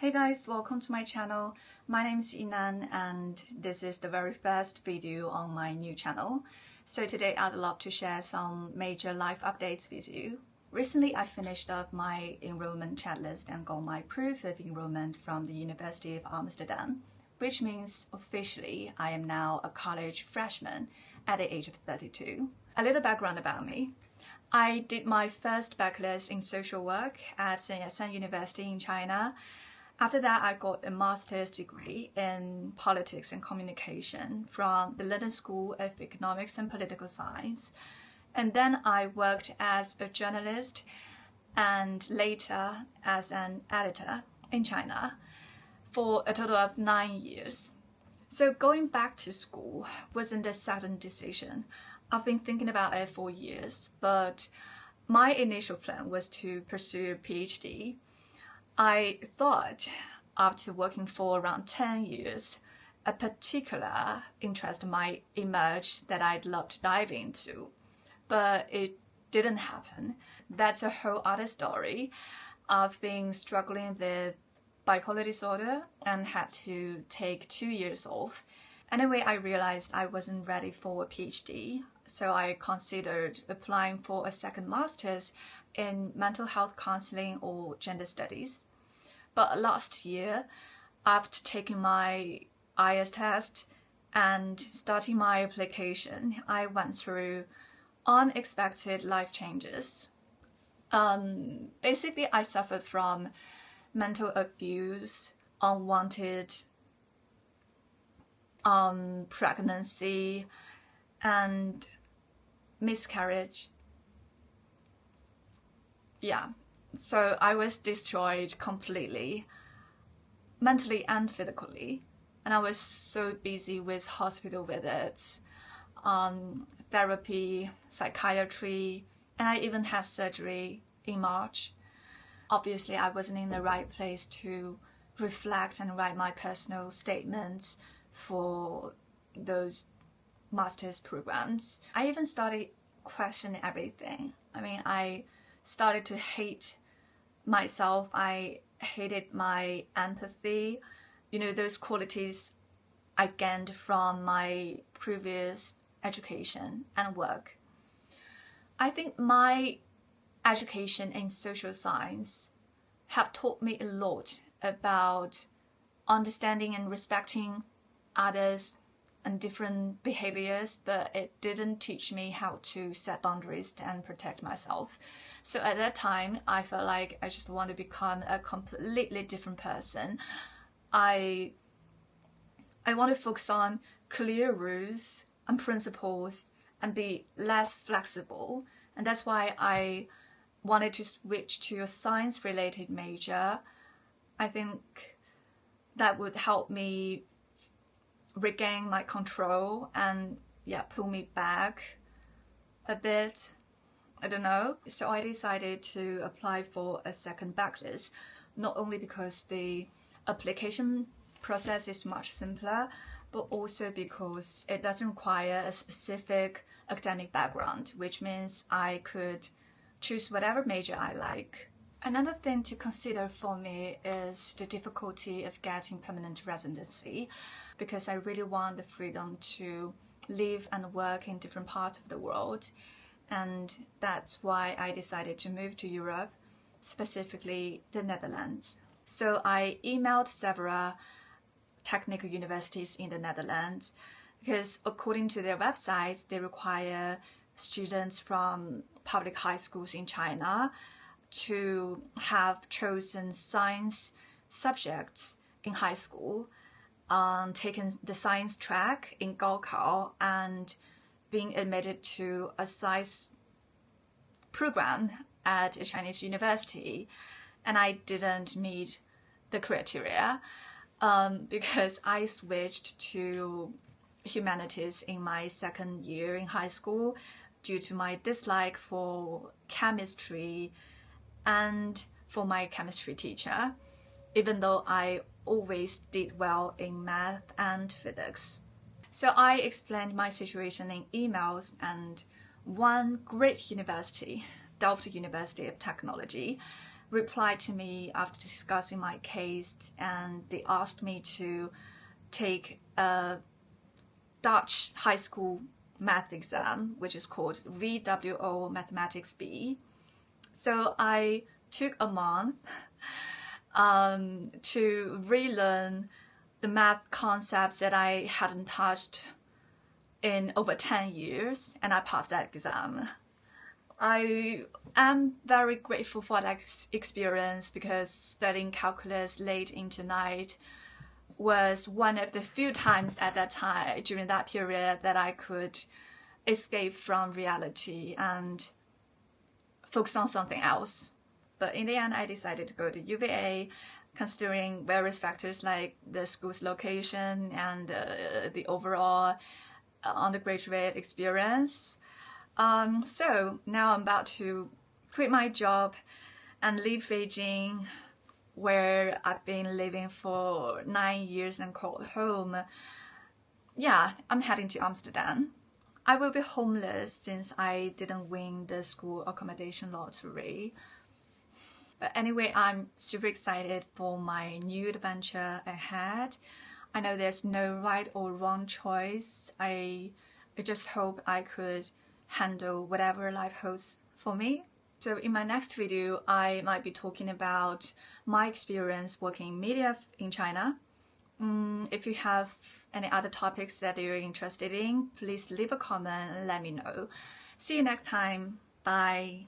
Hey guys, welcome to my channel. My name is Yinan and this is the very first video on my new channel. So today I'd love to share some major life updates with you. Recently I finished up my enrollment checklist and got my proof of enrollment from the University of Amsterdam, which means officially I am now a college freshman at the age of 32. A little background about me. I did my first bachelor's in social work at Sun Yat-sen University in China. After that, I got a master's degree in politics and communication from the London School of Economics and Political Science. And then I worked as a journalist and later as an editor in China for a total of 9 years. So going back to school wasn't a sudden decision. I've been thinking about it for years, but my initial plan was to pursue a PhD. I thought after working for around 10 years, a particular interest might emerge that I'd love to dive into, but it didn't happen. That's a whole other story. I've been struggling with bipolar disorder and had to take 2 years off. Anyway, I realized I wasn't ready for a PhD, so I considered applying for a second master's in mental health counseling or gender studies. But last year, after taking my IELTS test and starting my application, I went through unexpected life changes. Basically, I suffered from mental abuse, unwanted pregnancy, and miscarriage. Yeah, so I was destroyed completely, mentally and physically, and I was so busy with hospital visits, therapy, psychiatry, and I even had surgery in March. Obviously, I wasn't in the right place to reflect and write my personal statements for those master's programs. I even started questioning everything. I started to hate myself. I hated my empathy, those qualities I gained from my previous education and work. I think my education in social science have taught me a lot about understanding and respecting others and different behaviors, but it didn't teach me how to set boundaries and protect myself. So at that time, I felt like I just want to become a completely different person. I want to focus on clear rules and principles and be less flexible. And that's why I wanted to switch to a science-related major. I think that would help me regain my control and pull me back a bit. I don't know. So I decided to apply for a second bachelor's, not only because the application process is much simpler, but also because it doesn't require a specific academic background, which means I could choose whatever major I like. Another thing to consider for me is the difficulty of getting permanent residency, because I really want the freedom to live and work in different parts of the world. And that's why I decided to move to Europe, specifically the Netherlands. So I emailed several technical universities in the Netherlands because according to their websites, they require students from public high schools in China to have chosen science subjects in high school, taken the science track in Gaokao, and being admitted to a science program at a Chinese university. And I didn't meet the criteria because I switched to humanities in my second year in high school due to my dislike for chemistry and for my chemistry teacher, even though I always did well in math and physics. So I explained my situation in emails, and one great university, Delft University of Technology, replied to me after discussing my case, and they asked me to take a Dutch high school math exam, which is called VWO Mathematics B. So I took a month to relearn the math concepts that I hadn't touched in over 10 years, and I passed that exam. I am very grateful for that experience because studying calculus late into night was one of the few times at that time during that period that I could escape from reality and focus on something else. But in the end, I decided to go to UVA, considering various factors like the school's location and the overall undergraduate experience. So now I'm about to quit my job and leave Beijing, where I've been living for 9 years and called home. Yeah, I'm heading to Amsterdam. I will be homeless since I didn't win the school accommodation lottery. But anyway, I'm super excited for my new adventure ahead. I know there's no right or wrong choice. I just hope I could handle whatever life holds for me. So in my next video, I might be talking about my experience working in media in China. If you have any other topics that you're interested in, please leave a comment and let me know. See you next time. Bye.